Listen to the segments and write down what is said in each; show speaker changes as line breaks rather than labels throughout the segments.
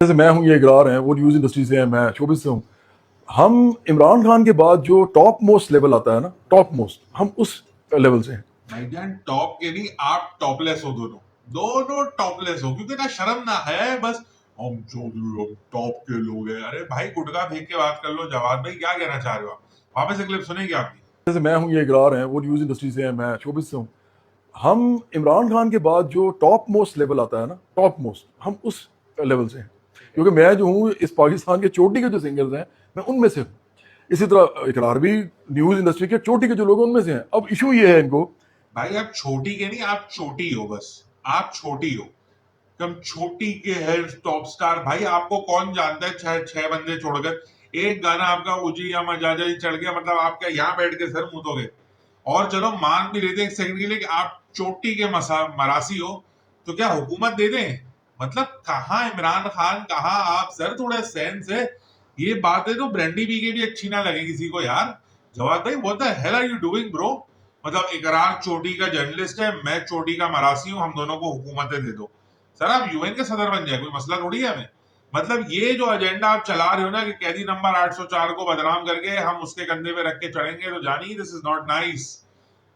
जैसे मैं हूँ, ये इकरार हैं, वो न्यूज़ इंडस्ट्री से हैं, मैं शोबिस से हूँ। हम इमरान खान के बाद जो टॉप मोस्ट लेवल आता है ना, टॉप मोस्ट, हम उस लेवल से हैं।
भाईजान टॉप के नहीं, आप टॉपलेस हो, दोनों दोनों टॉपलेस हो, क्योंकि ना शर्म ना है, बस हम जो टॉप के लोग हैं। अरे भाई गुटखा फेंक के बात कर लो। जवाब भाई क्या कहना चाह रहे हो आप? वापस से क्लिप सुनेंगे आपकी।
जैसे मैं हूँ, ये इकरार हैं, वो न्यूज़ इंडस्ट्री से हैं, मैं शोबिस से हूँ। हम इमरान खान के बाद जो टॉप मोस्ट लेवल आता है ना, टॉप मोस्ट, हम उस लेवल से हैं। क्योंकि मैं जो हूँ, इस पाकिस्तान के चोटी के जो सिंगर्स हैं, मैं उनमें से हूँ। इसी तरह इकरार भी न्यूज़ इंडस्ट्री के चोटी के जो लोग हैं उनमें से हैं। अब इशू ये है इनको,
भाई आप छोटी के नहीं, आप छोटी हो, बस आप छोटी हो। हम छोटी के है टॉप स्टार। भाई आपको कौन जानता है? छह बंदे छोड़कर एक गाना आपका उजी या मजाजा ही चढ़ गया, मतलब आप क्या यहाँ बैठ के सर मुदोगे? और चलो मान भी लेते एक सेकंड के लिए कि आप चोटी के मरासी हो, तो क्या हुकूमत दे दें? मतलब कहाँ इमरान खान, कहाँ आप सर? थोड़ा सेंस है। ये बातें तो ब्रांडी बी के भी अच्छी ना लगे किसी को यार। जवाब भाई what the hell are you doing bro? मतलब इकरार चोटी का जर्नलिस्ट है, मैं चोटी का मरासी हूं, हम दोनों को हुकूमतें दे दो। सर आप यूएन के सदर बन जाए, कोई मसला थोड़ी है हमें। मतलब ये जो एजेंडा आप चला रहे हो ना कि कैदी नंबर 804 को बदनाम करके हम उसके कंधे पे रख के चढ़ेंगे, तो जानिए this is not nice,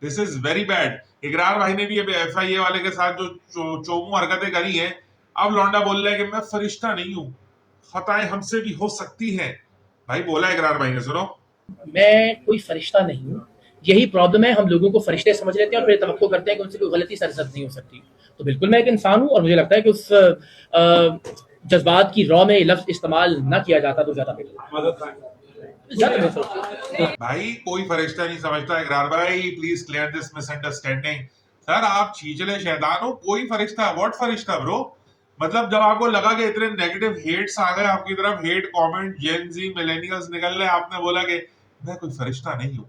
this is very bad. इकरार भाई ने भी अभी एफआईए वाले के साथ जो चोमू हरकतें करी हैं, अब लौंडा बोल रहा है कि मैं फरिश्ता नहीं हूं, खताएं हमसे भी हो सकती हैं। भाई बोला इकरार भाई ने, सुनो।
मैं कोई फरिश्ता नहीं हूँ। यही प्रॉब्लम है, हम लोगों को फरिश्ते समझ लेते हैं और फिर तवक्को करते हैं कि उनसे कोई गलती सरजद नहीं हो सकती। तो बिल्कुल मैं एक इंसान हूँ और मुझे लगता है कि उस जज्बात की रॉ में लफ्ज इस्तेमाल ना किया जाता तो ज्यादा बेहतर।
भाई कोई फरिश्ता नहीं समझता इकरार भाई, please clear this misunderstanding. Sir आप छींचले शैतान हो, कोई फरिश्ता, व्हाट फरिश्ता ब्रो? मतलब जब आपको लगा कि इतने नेगेटिव हेट्स आ गए आपकी तरफ, हेट कमेंट जेन जी मिलेनियल्स निकल रहे, आपने बोला कि मैं कोई फरिश्ता नहीं हूं,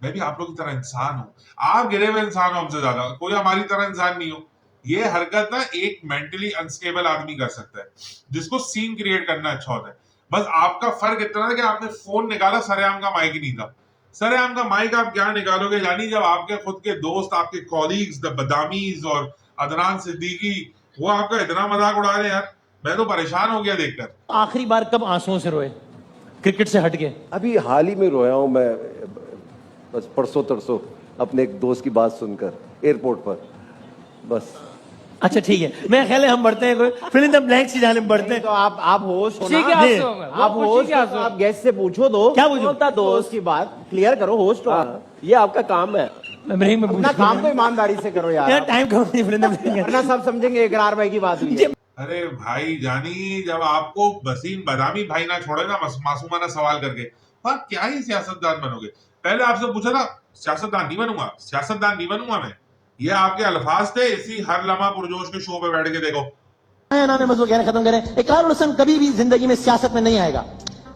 मैं भी आप लोग की तरह इंसान हूं। आप गिरे हुए इंसान हो हमसे ज्यादा, कोई हमारी तरह इंसान नहीं हो। ये हरकत ना एक मेंटली अनस्टेबल आदमी कर सकता है, जिसको सीन क्रिएट करना अच्छा होता है। बस आपका फर्क इतना था कि आपने फोन निकाला, सरेआम का माइक ही नहीं था। सरेआम का माइक आप क्या निकालोगे यानी, जब आपके खुद के दोस्त, आपके कॉलीग्स द बदामीज और अदनान सिद्दीकी वो आपका इतना मजाक उड़ा रहे यार, मैं तो परेशान हो गया देखकर।
आखिरी बार कब आंसुओं से रोए क्रिकेट से हट के?
अभी हाल ही में रोया हूं मैं, बस परसों तरसों अपने एक दोस्त की बात सुनकर एयरपोर्ट पर, बस।
अच्छा ठीक है, मैं ख्याल है हम बढ़ते हैं, फिर इन द ब्लैंक्स की जानिब बढ़ते हैं।
तो आप होस्ट हो ना,
आप
होस्ट हो, तो आप गेस्ट से पूछो दो,
क्या पूछो?
होता दोस्त की बात क्लियर करो, होस्ट हो, ये आपका काम है।
मैं
अपना काम तो ईमानदारी से करो यार,
टाइम कम नहीं, फिर इन द ब्लैंक्स।
वरना सब समझेंगे इकरार भाई की बात हुई है।
अरे भाई जानी, जब आपको वसीम बदामी भाई ना छोड़े ना मासूमाना सवाल करके, वहां क्या ही सियासतदान बनोगे? पहले आपसे पूछा था, सियासतदान नहीं बनूंगा, सियासतदान नहीं बनूंगा मैं। ये आपके अल्फाज थे, इसी हर लम्हा पुरजोश के शो पे बैठ के देखो।
नाम मजबूत कहना खत्म करें। इकरार हुसैन कभी भी जिंदगी में सियासत में नहीं आएगा,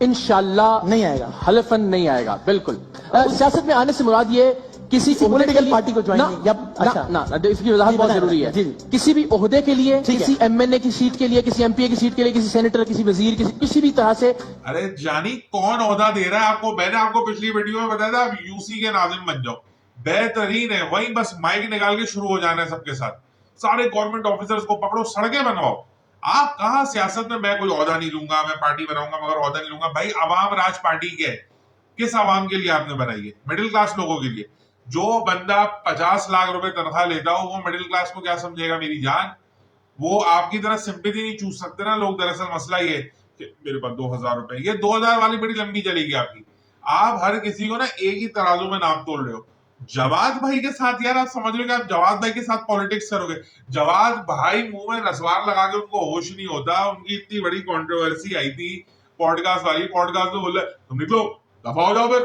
इंशाल्लाह नहीं आएगा, हलफन नहीं आएगा, बिल्कुल। सियासत में आने से मुराद ये किसी पॉलिटिकल पार्टी को ज्वाइन या अच्छा ना, इसकी वजाहत बहुत जरूरी है। किसी भी ओहदे के लिए, किसी एमएनए की सीट के लिए, किसी एमपीए की सीट के लिए, किसी सेनेटर, किसी वजीर, किसी भी तरह से।
अरे जानी कौन ओहदा दे रहा है आपको? मैंने आपको पिछली वीडियो में बताया था, आप यूसी के नाजिम बन जाओ, बेहतरीन है। वहीं बस माइक निकाल के शुरू हो जाना है सबके साथ, सारे गवर्नमेंट ऑफिसर्स को पकड़ो, सड़कें बनवाओ। आप कहा सियासत में मैं कोई ओहदा नहीं लूंगा, मैं पार्टी बनाऊंगा मगर ओहदा नहीं लूंगा। भाई अवाम राज पार्टी के है, किस अवाम के लिए आपने बनाई है? मिडिल क्लास लोगों के लिए। जो बंदा 50 लाख रुपए तनख्वाह लेता हो, वो मिडिल क्लास को क्या समझेगा मेरी जान? वो आपकी तरह सिंपैथी नहीं चूस सकते ना लोग। दरअसल मसला ये कि मेरे पास 2000 रुपए, ये 2000 वाली बड़ी लंबी चलेगी आपकी। आप हर किसी को ना एक ही तराजू में नाप तोल रहे हो। जवाद भाई के साथ यार, आप समझ रहे हो कि आप जवाद भाई के साथ पॉलिटिक्स करोगे? जवाद भाई मुंह में नसवार लगा के उनको होश नहीं होता। उनकी इतनी बड़ी कंट्रोवर्सी आई थी पॉडकास्ट वाली, पॉडकास्ट में बोल रहे तुम निकलो, दफा हो जाओ फिर।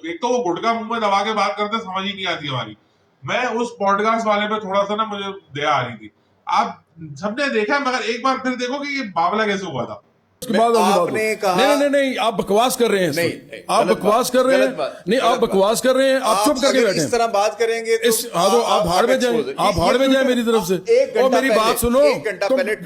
एक तो वो गुटका मुंह में दबा के बात करते, समझ ही नहीं आती हमारी। मैं उस पॉडकास्ट वाले पे थोड़ा सा ना मुझे दया आ रही थी। आप सबने देखा, मगर एक बार फिर देखो कि ये बावला कैसे हुआ था।
उसके बाद आपने कहा नहीं, नहीं नहीं आप बकवास कर रहे हैं, नहीं आप बकवास कर रहे हैं, नहीं आप बकवास कर रहे हैं, आप चुप करके बैठे
इस तरह बात करेंगे तो
आप भाड़ में जाए, आप भाड़ में जाए मेरी तरफ से। और मेरी बात सुनो,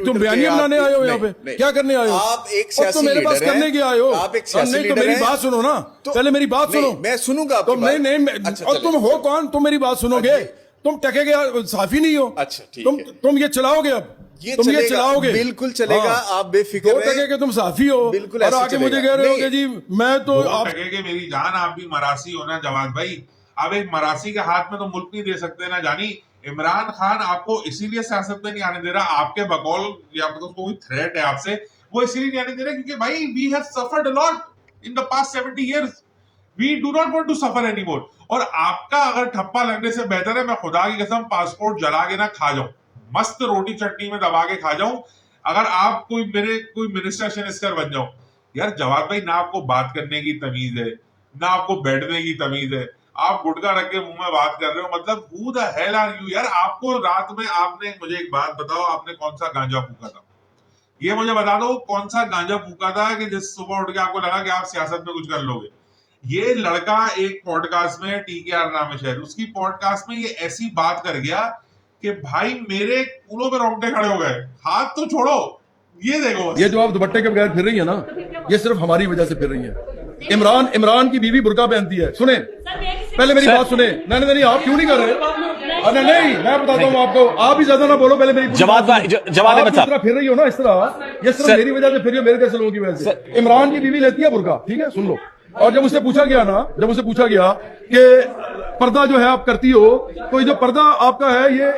तुम बयानिया बनाने आए हो यहाँ पे, क्या करने आए हो?
आप एक सियासी
मेरे पास करने के आए हो?
आप एक सियासी
नहीं तो मेरी बात सुनो ना, पहले मेरी बात सुनो,
मैं सुनूंगा।
तुम नहीं, और तुम हो कौन? तुम मेरी बात सुनोगे? तुम टके के साफी नहीं हो।
अच्छा ठीक है,
तुम ये चलाओगे अब
ये
तुम ये
चलेगा,
चलाओगे,
बिल्कुल चलेगा,
हाँ।
आप बेफिक्र
2
रहें।
टके के तुम साफी हो
बिल्कुल
और
ऐसे
आके मुझे
चलेगा।
कह रहे हो
नहीं।
कि जी मैं तो
2
आप
टके के मेरी जान, आप भी मरासी हो ना जवाद भाई। अब एक मरासी के हाथ में तो मुल्क नहीं दे सकते ना जानी। इमरान खान आपको इसीलिए सियासत में नहीं आने दे रहा, आपके बकौल या तो कोई थ्रेट है आपसे, वो इसीलिए नहीं आने दे रहा क्योंकि भाई we have suffered a lot in the past 70 years, we do not want to suffer anymore. और आपका अगर ठप्पा लगने से बेहतर है मैं खुदा की कसम पासपोर्ट जला के ना खा जाऊं, मस्त रोटी चटनी में दबा के खा जाऊं, अगर आप कोई मिनिस्टर शिनिस्टर बन जाओ। यार जवाब भाई, ना आपको बात करने की तमीज है, ना आपको बैठने की तमीज है, आप गुटका रख के मुंह में बात कर रहे हो, मतलब who the hell are you यार। आपको रात में आपने मुझे एक बात बताओ, आपने कौन सा गांजा फूका था? ये मुझे बता दो, कौन सा गांजा फूका था कि जिस सुबह उठ के आपको लगा कि आप सियासत में कुछ कर लोगे? ये लड़का एक पॉडकास्ट में, TKR नाम है शायद, उसकी पॉडकास्ट में ये ऐसी बात कर गया कि भाई मेरे कूलों पे रोंगटे खड़े हो गए। हाथ तो छोड़ो, ये देखो बस।
ये जो आप दुपट्टे के बगैर फिर रही है ना, ये सिर्फ हमारी वजह से फिर रही है। इमरान की बीवी बुर्का पहनती है। सुने, पहले मेरी बात सुने। नहीं, आप क्यों नहीं कर रहे? अरे नहीं, मैं बताता हूँ आपको, आप भी ज्यादा ना बोलो, पहले मेरी
जवाद अहमद साहब
फिर रही हो ना इस तरह, ये सिर्फ मेरी वजह से फिर रही हो, मेरे जैसे लोगों की वजह से। इमरान की बीवी लेती है बुर्का, ठीक है, सुन लो। और जब उससे पूछा गया कि पर्दा जो है आप करती हो, तो ये जो पर्दा आपका है ये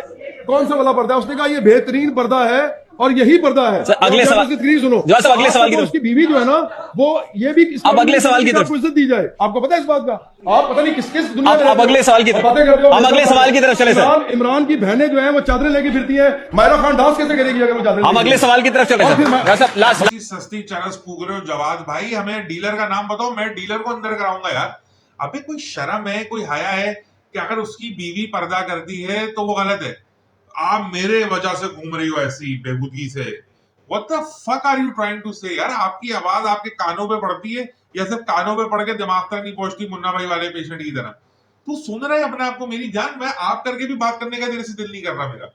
कौन सा वाला पर्दा है? उसने कहा ये बेहतरीन पर्दा है और यही पर्दा है।
अगले सवाल
सुनो,
अगले सवाल की तरफ,
उसकी बीवी जो है ना वो ये भी
अब अगले सवाल की तरफ
इज्जत दी जाए। आपको पता है इस बात का? आप पता नहीं किस दुनिया में
अब अगले सवाल की तरफ, हम अगले सवाल की तरफ चले सर।
इमरान की बहनें जो है वो चादरें लेके फिरती है, मायरा खान डांस कैसे करेगी अगर वो चादरें?
हम अगले सवाल की तरफ चले सर। लास्ट
सस्ती चरस फूक रहे हो जवाद भाई, हमें डीलर का नाम बताओ, मैं डीलर को अंदर कराऊंगा यार। अबे कोई शर्म है, कोई हया है कि अगर उसकी बीवी पर्दा करती है तो वो गलत है? आप मेरे वजह से घूम रही हो ऐसी बेबुदगी से। What the fuck are you trying to say यार? आपकी आवाज आपके कानों पे पड़ती है या सिर्फ कानों पे पड़ के दिमाग तक नहीं पहुंचती मुन्ना भाई वाले पेशेंट की तरह? तू सुन रहा है अपने आप को मेरी जान? मैं आप करके भी बात करने का तेरे से दिल नहीं कर रहा मेरा।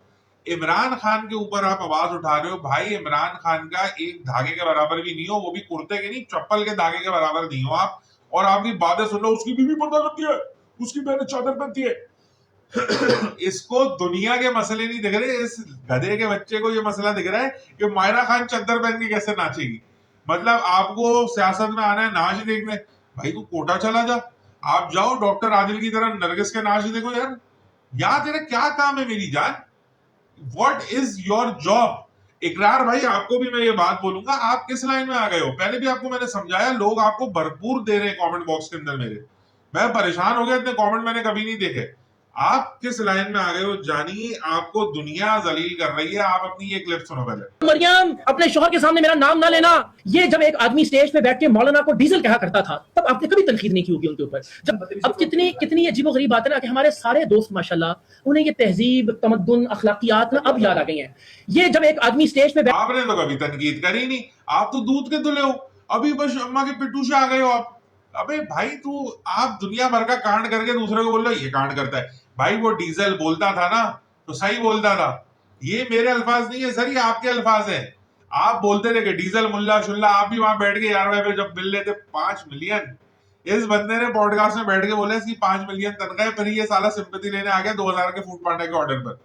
इमरान खान के ऊपर आप आवाज उठा रहे हो भाई, इमरान खान का एक धागे के बराबर भी नहीं हो, वो भी कुर्ते के नहीं चप्पल के धागे के बराबर नहीं हो आप, और आपकी बातें सुन लो उसकी बीवी पर्दा करती है, उसकी बहन चादर पहनती है। इसको दुनिया के मसले नहीं दिख रहे, इस गधे के बच्चे को ये मसला दिख रहा है कि मायरा खान चद्दर पहन के कैसे नाचेगी। मतलब आपको सियासत में आना है नाच देखने, भाई तू कोटा चला जा, आप जाओ डॉक्टर आदिल की तरह नरगिस के नाच देखो यार। यहाँ तेरा क्या काम है मेरी जान? What is your job? इकरार भाई, आपको भी मैं ये बात बोलूंगा, आप किस लाइन में आ गए हो? पहले भी आपको मैंने समझाया, लोग आपको भरपूर दे रहे हैं कमेंट बॉक्स के अंदर मेरे। मैं परेशान हो गया, इतने कमेंट मैंने कभी नहीं देखे। आप किस लाइन में आ गए हो जानिए, आपको दुनिया जलील कर रही है। आप अपनी ये क्लिप सुनो पहले।
मरियम, अपने शोहर के सामने मेरा नाम ना लेना। ये जब एक आदमी स्टेज पे बैठ के मौलाना को डीजल कहा करता था, तब आपने कभी तनकीद नहीं की होगी उनके ऊपर। जब अब कितनी अजीबोगरीब बात है ना कि हमारे सारे दोस्त माशाल्लाह, उन्हें ये तहजीब, तमद्दुन, अखलाकियात ना अब याद आ गई हैं। ये जब एक आदमी स्टेज पे
आपने तो कभी तनकीद करी नहीं, आप तो दूध के दुले हो, अभी बस अम्मा के पिट्टू से आ गए हो आप। अबे भाई तू, आप दुनिया भर का कांड करके दूसरे को बोल रहे हो ये कांड करता है। भाई वो डीजल बोलता था ना तो सही बोलता था, ये मेरे अल्फाज नहीं है सर, ये आपके अल्फाज हैं। आप बोलते थे कि डीजल मुल्ला शुल्ला, आप भी वहां बैठ के यार पे जब मिल लेते 5 मिलियन, इस बंदे ने पॉडकास्ट में बैठ के बोला इसकी 5 मिलियन तनख्वाह, फिर ये साला सिंपैथी लेने आ गया 2000 के फूड पांडा के ऑर्डर पर।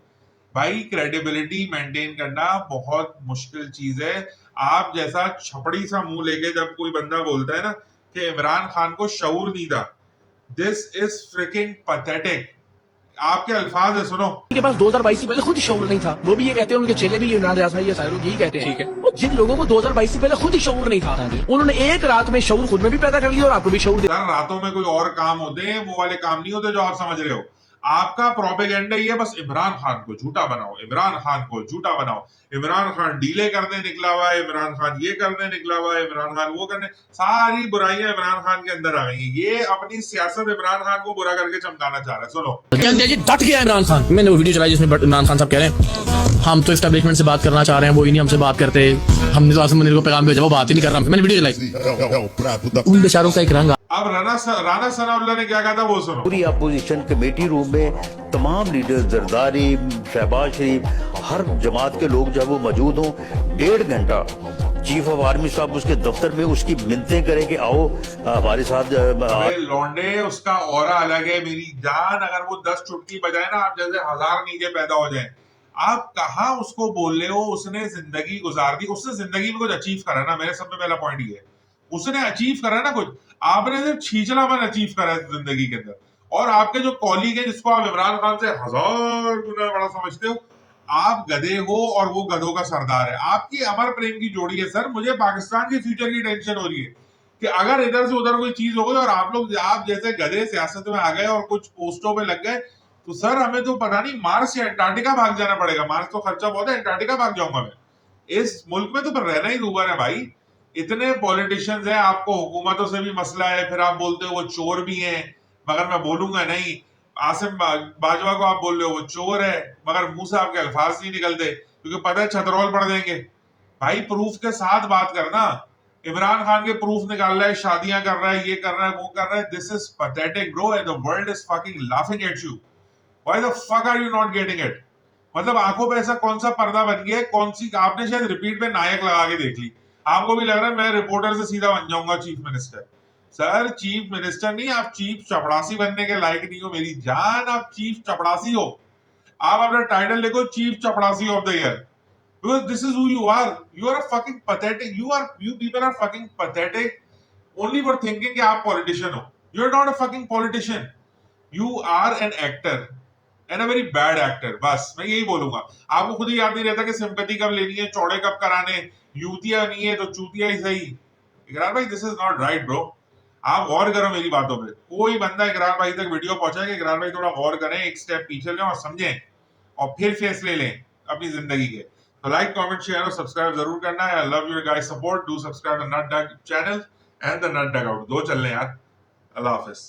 भाई क्रेडिबिलिटी मेंटेन करना बहुत मुश्किल चीज है। आप जैसा छपड़ी सा मुंह लेके जब कोई बंदा बोलता है ना कि इमरान खान को शऊर नहीं था, दिस इज फ्रिकिंग पैथेटिक। आपके अल्फाज है, सुनो।
के पास 2022 से पहले खुद ही शऊर नहीं था, वो भी ये कहते हैं, उनके चेले भी इमरान रियाज भाई ये सारे लोग यही कहते हैं। ठीक है, जिन लोगों को 2022 से पहले खुद ही शऊर नहीं था, उन्होंने एक रात में शऊर खुद में भी पैदा कर लिया और आपको भी शऊर
यार रातों में कोई और काम होते हैं, वो वाले काम नहीं होते जो आप समझ रहे हो। आपका प्रोपेगेंडा ही है बस इमरान खान को झूठा बनाओ, इमरान खान को झूठा बनाओ, इमरान खान डीले करने निकला हुआ है, इमरान खान ये करने निकला हुआ है, इमरान खान वो करने, सारी बुराइयां इमरान खान के अंदर आ गई हैं। ये अपनी सियासत इमरान खान को बुरा करके चमकाना चाह रहा है। सुनो,
डट गया इमरान खान। मैंने वो वीडियो चलाई जिसमें इमरान खान साहब कह रहे हैं हम तो एस्टेब्लिशमेंट से बात करना चाह रहे हैं, वो ही नहीं हमसे बात करते, हमने तो आसिम मुनीर को पैगाम भेजा, वो बात ही नहीं कर रहा। मैंने वीडियो चलाई, उन बेचारों का एक रंग।
अब राना सनाउल्लाह ने क्या कहा था वो सुनो।
पूरी अपोजिशन कमेटी रूम में तमाम लीडर, जरदारी, शहबाज शरीफ, हर जमात के लोग जब वो मौजूद हों, 1.5 घंटा चीफ ऑफ आर्मी साहब उसके दफ्तर में उसकी मिन्नतें करें कि आओ हमारे साथ।
लौंडे उसका ऑरा अलग है मेरी जान, अगर वो 10 चुटकी बजाए ना आप जैसे 1000 नीचे पैदा हो जाए। आप कहाँ उसको बोल रहे हो उसने जिंदगी गुजार दी, उसने जिंदगी में कुछ अचीव करा ना, मेरे सबसे पहला पॉइंट ये है, उसने अचीव करा ना कुछ, आपने सिर्फ छींचलापन अचीव करा है जिंदगी के अंदर। और आपके जो कॉलीग है जिसको आप इमरान खान से 1000 गुना बड़ा समझते हो, आप गधे हो और वो गधों का सरदार है। आपकी अमर प्रेम की जोड़ी है सर। मुझे पाकिस्तान के फ्यूचर की टेंशन हो रही है कि अगर इधर से उधर कोई चीज हो गई और आप जैसे गधे सियासत में आ गए और कुछ पोस्टों पे लग गए, तो सर हमें तो पता नहीं मार्स या अंटार्कटिका भाग जाना पड़ेगा। मार्स तो खर्चा बहुत है, अंटार्कटिका भाग जाऊंगा मैं। इस मुल्क में तो फिर रहना ही दूबर है भाई। इतने पॉलिटिशियंस हैं, आपको हुकूमतों से भी मसला है, फिर आप बोलते हो वो चोर भी हैं, मगर मैं बोलूंगा नहीं। आसिम बाजवा को आप बोल रहे हो वो चोर है, मगर मुंह से आपके अल्फाज नहीं निकलते क्योंकि पता है छतरौल पड़ देंगे। भाई प्रूफ के साथ बात करना। इमरान खान के प्रूफ निकाल रहा है, शादियां कर रहा है, ये कर रहा है, वो कर रहा है। This is pathetic bro and the world is fucking laughing at you. Why the fuck are you not getting it? मतलब आंखों पे ऐसा कौन सा पर्दा बन गया है, कौन सी आपने शायद रिपीट पे नायक लगा के देख ली। आपको भी लग रहा है मैं रिपोर्टर से सीधा बन जाऊंगा chief minister. Sir chief minister नहीं, आप चीफ चपड़ासी बनने के लायक नहीं हो मेरी जान, आप चीफ चपड़ासी हो। आप अपना टाइटल लिखो चीफ चपड़ासी of the year, because this is who you are. You are fucking pathetic, you people are fucking pathetic only for thinking कि आप पॉलिटिशियन हो। You are not a fucking politician, you are an actor and a very bad actor. बस मैं यही बोलूंगा। आपको खुद ही याद नहीं रहता कि सिंपैथी कब लेनी है, चौड़े कब कराने, यूतिया नहीं है तो चूतिया ही सही। इकरार भाई this is not right bro. आप गौर करो मेरी बातों पे। कोई बंदा इकरार भाई तक वीडियो पहुंचाए, इकरार भाई थोड़ा गौर करें, एक स्टेप पीछे लें और समझें और फिर फैसले लें अपनी जिंदगी के। तो लाइक कमेंट शेयर और सब्सक्राइब जरूर करना है। I love your guys support. Do subscribe the Nut Dug channel and the Nut Dug out. दो चल रहे यार। अल्लाह हाफिज।